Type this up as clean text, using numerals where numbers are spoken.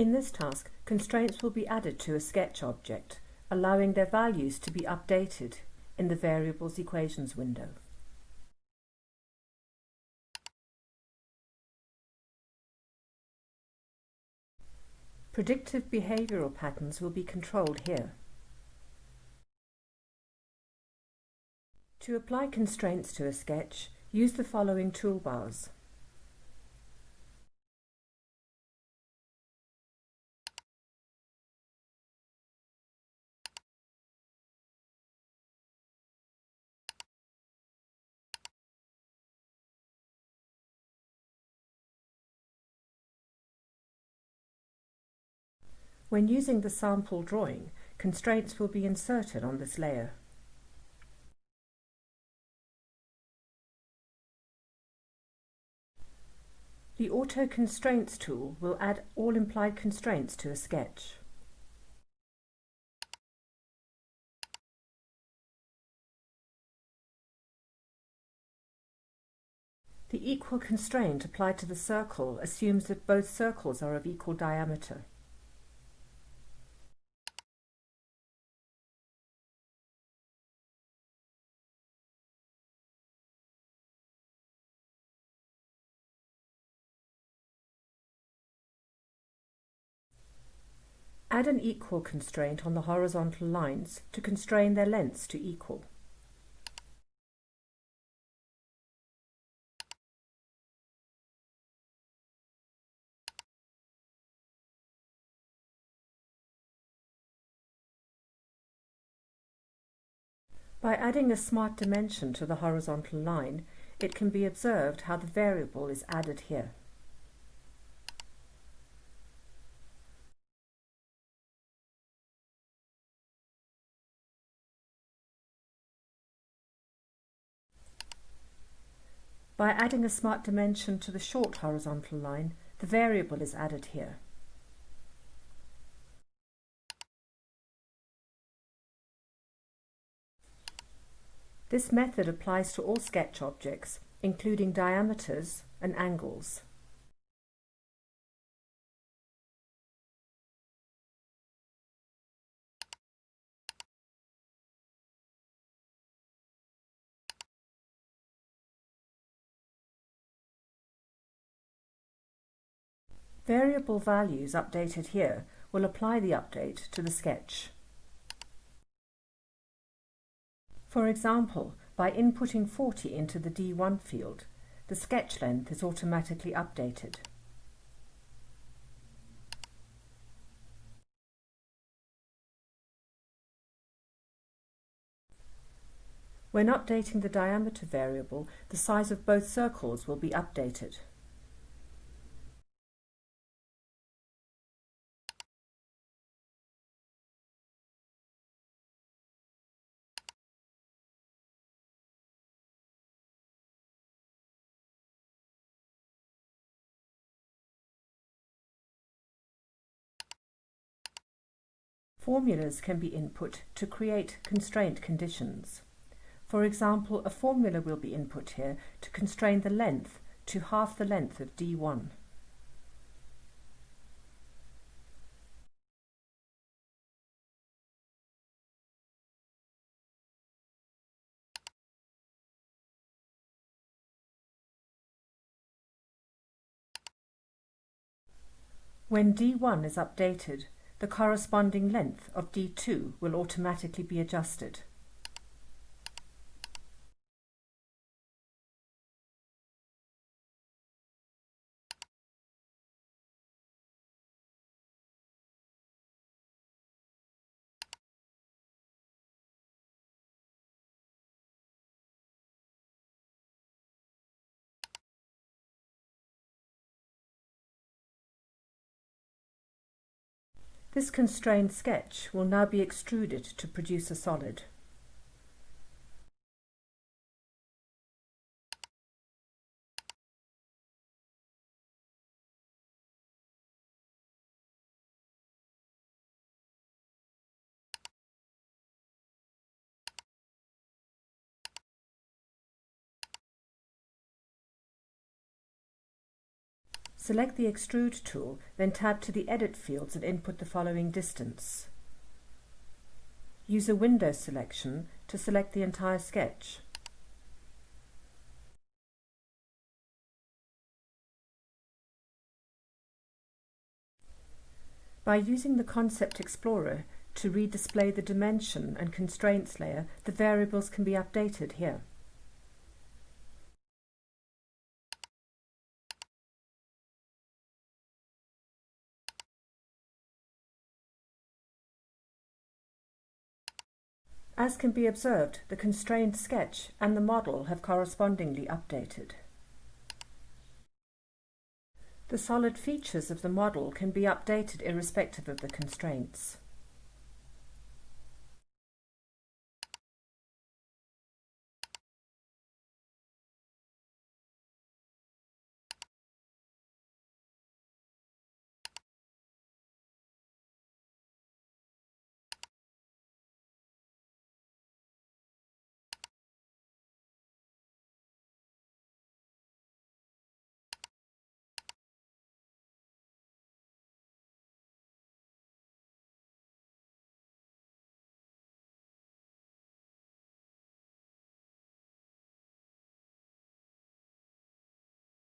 In this task, constraints will be added to a sketch object, allowing their values to be updated in the Variables Equations window. Predictive behavioral patterns will be controlled here. To apply constraints to a sketch, use the following toolbars. When using the sample drawing, constraints will be inserted on this layer. The Auto Constraints tool will add all implied constraints to a sketch. The equal constraint applied to the circle assumes that both circles are of equal diameter. Add an equal constraint on the horizontal lines to constrain their lengths to equal. By adding a smart dimension to the horizontal line, it can be observed how the variable is added here. By adding a smart dimension to the short horizontal line, the variable is added here. This method applies to all sketch objects, including diameters and angles. Variable values updated here will apply the update to the sketch. For example, by inputting 40 into the D1 field, the sketch length is automatically updated. When updating the diameter variable, the size of both circles will be updated. Formulas can be input to create constraint conditions. For example, a formula will be input here to constrain the length to half the length of D1. When D1 is updated, the corresponding length of D2 will automatically be adjusted. This constrained sketch will now be extruded to produce a solid. Select the Extrude tool, then tab to the Edit fields and input the following distance. Use a window selection to select the entire sketch. By using the Concept Explorer to redisplay the dimension and constraints layer, the variables can be updated here. As can be observed, the constrained sketch and the model have correspondingly updated. The solid features of the model can be updated irrespective of the constraints.